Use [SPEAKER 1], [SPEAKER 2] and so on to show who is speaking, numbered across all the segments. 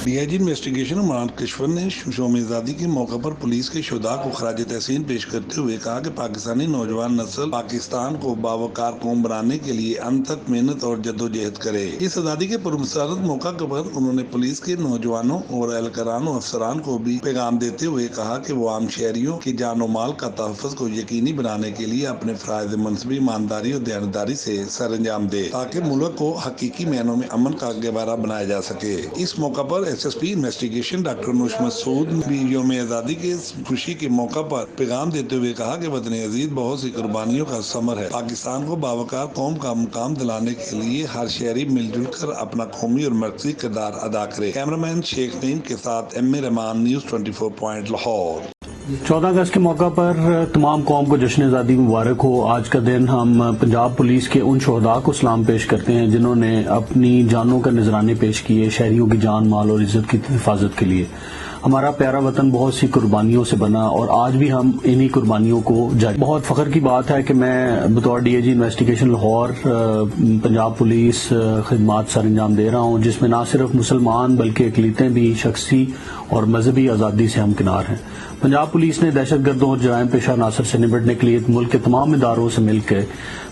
[SPEAKER 1] D I G investigation Imran Kishwar نے شوم آزادی کے موقع پر پولیس کے شہداء کو خراج تحسین پیش کرتے ہوئے کہا کہ پاکستانی نوجوان نسل پاکستان کو باوقار قوم بنانے کے لیے انتھک محنت اور جدوجہد کرے۔ اس آزادی کے پرمسرت موقع پر انہوں نے پولیس کے نوجوانوں اور اہلکاران و افسران کو بھی پیغام دیتے ہوئے کہا کہ وہ عام شہریوں کی جان و مال کا تحفظ کو یقینی بنانے کے لیے اپنے فرائض منصبی ایمانداری اور دیانتداری سے سر انجام دے تاکہ ملک کو حقیقی معنوں میں امن کا گہوارہ بنایا جا سکے۔ اس موقع پر S S P investigation doctor Naush Masood نے بھی یوم آزادی کے خوشی کے موقع پر پیغام دیتے ہوئے کہا کہ وطن عزیز بہت سی قربانیوں کا ثمر ہے۔ پاکستان کو باوقار قوم کا مقام دلانے کے لیے ہر شہری مل جل کر اپنا قومی اور مرکزی کردار ادا کرے۔ کیمرامین شیخ نعیم کے ساتھ ایم اے رحمان، نیوز 24 پوائنٹ لاہور۔
[SPEAKER 2] 14 اگست کے موقع پر تمام قوم کو جشن آزادی مبارک ہو۔ آج کا دن ہم پنجاب پولیس کے ان شہداء کو سلام پیش کرتے ہیں جنہوں نے اپنی جانوں کا نذرانے پیش کیے شہریوں کی جان، مال اور عزت کی حفاظت کے لیے۔ ہمارا پیارا وطن بہت سی قربانیوں سے بنا اور آج بھی ہم انہی قربانیوں کو جاری۔ بہت فخر کی بات ہے کہ میں بطور D I G investigation Lahore Punjab police خدمات سر انجام دے رہا ہوں، جس میں نہ صرف مسلمان بلکہ اقلیتیں بھی شخصی اور مذہبی آزادی سے ہمکنار ہیں۔ پنجاب پولیس نے دہشت گردوں اور جرائم پیشہ عناصر سے نمٹنے کے لیے ملک کے تمام اداروں سے مل کے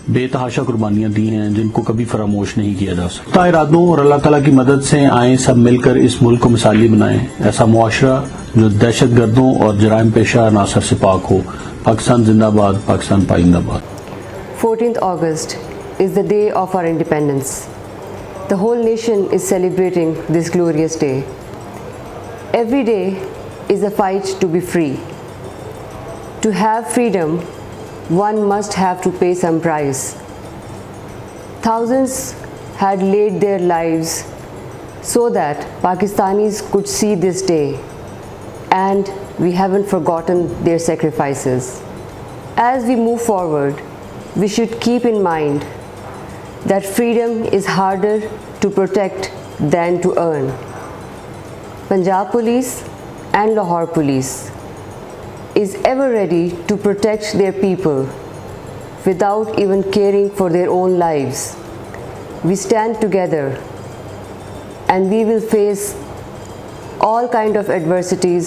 [SPEAKER 2] بے تحاشا قربانیاں دی ہیں جن کو کبھی فراموش نہیں کیا جا سکتا۔ ارادوں اور اللہ تعالیٰ کی مدد سے آئیں سب مل کر اس ملک کو مثالی بنائیں، ایسا معاشرہ جو دہشت گردوں اور جرائم پیشہ عناصر سے پاک ہو۔ پاکستان زندہ باد، پاکستان پائندہ باد۔
[SPEAKER 3] 14th August is the day of our independence. The whole nation is celebrating this glorious day. Every day is a fight to be free. To have freedom, one must have to pay some price. Thousands had laid their lives so that Pakistanis could see this day, and we haven't forgotten their sacrifices. As we move forward, we should keep in mind that freedom is harder to protect than to earn. Punjab Police and Lahore Police is ever ready to protect their people without even caring for their own lives. We stand together and we will face all kind of adversities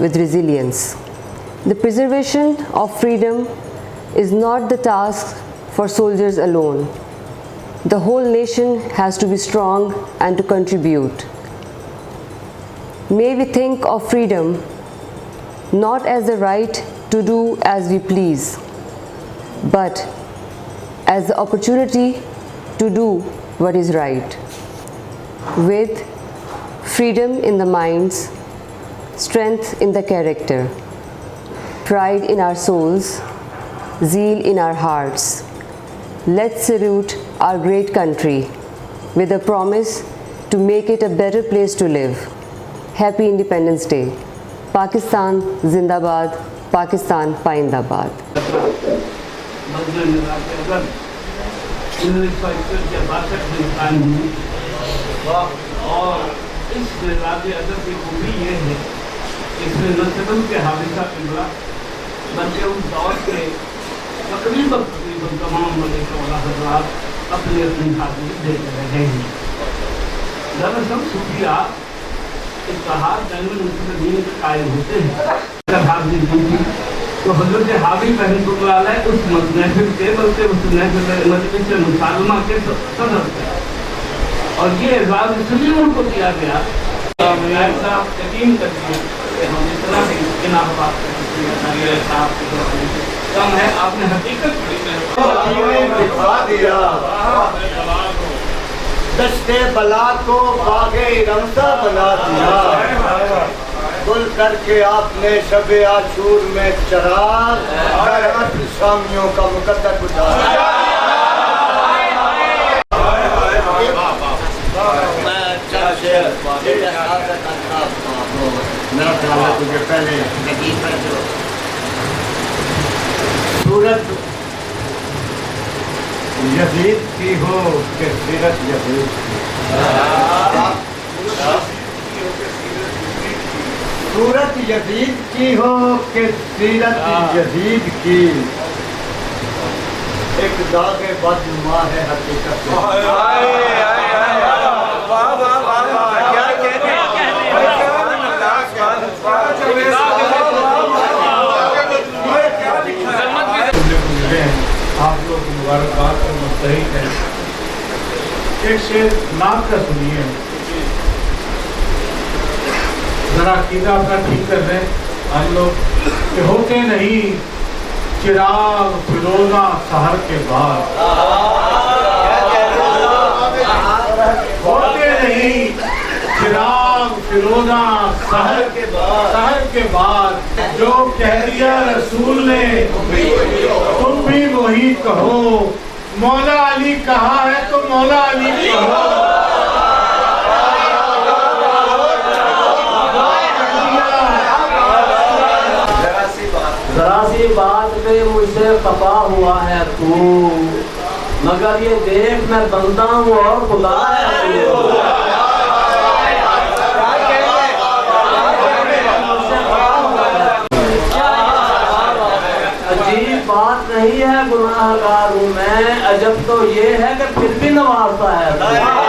[SPEAKER 3] with resilience. The preservation of freedom is not the task for soldiers alone. The whole nation has to be strong and to contribute. May we think of freedom not as the right to do as we please, but as the opportunity to do what is right. With freedom in the minds, strength in the character, pride in our souls, zeal in our hearts, let's salute our great country with a promise to make it a better place to live. Happy Independence Day. Pakistan زندہ باد، پاکستان پائندہ باد۔
[SPEAKER 4] اور اس راز ادب کی خوبی یہ ہے کہ اس میں نہ صرف کے حادثہ کربلا بلکہ اس دور کے تقریباً تمام ملک والا حضرات اپنی اپنی حاضری دے رہے ہیں۔ دراصل صوفیاء اتحاد بین المسلمین کے قائل ہوتے ہیں۔ جب حاضری دی تھی تو حضرت حاوی رحمۃ اللہ علیہ اس محفل کے بلکہ اس محفل مجلس مسلمہ کے صدر تھے، اور یہ اعزاز اس لیے ان کو دیا گیا یقین کرتے کہ ہم اتنا بھی انعامات کم ہے۔ آپ نے حقیقت
[SPEAKER 5] دشتے بلا کو باغ رمضہ بنا دیا، گل کر کے آپ نے شب عاشور میں چراغ خیرات شامیوں کا مقدر گزارا۔ صورت یزید کی ہو کہ سیرت یزید کی، صورت یزید کی ہو کہ سیرت یزید کی، ایک داغ بدنما ہے حقیقت
[SPEAKER 4] آپ لوگ مبارکباد کا مستحق ہیں. ایک شعر نعت کا سنیے, ذرا عقیدہ اپنا ٹھیک کر دیں ہم لوگ کہ ہوتے نہیں چراغ فروزہ سحر کے بعد, ہوتے نہیں چراغ فروزہ سحر کے بعد, جو کہہ دیا رسول نے تم بھی وہی کہو, مولا علی کہا ہے تو مولا علی کہو.
[SPEAKER 6] ذرا سی بات پہ مجھ سے خفا ہوا ہے تو, مگر یہ دیکھ میں بندہ ہوں اور خدا ہے تو. عجیب بات نہیں ہے گناہ گار ہوں میں, عجب تو یہ ہے کہ پھر بھی نوازتا ہے.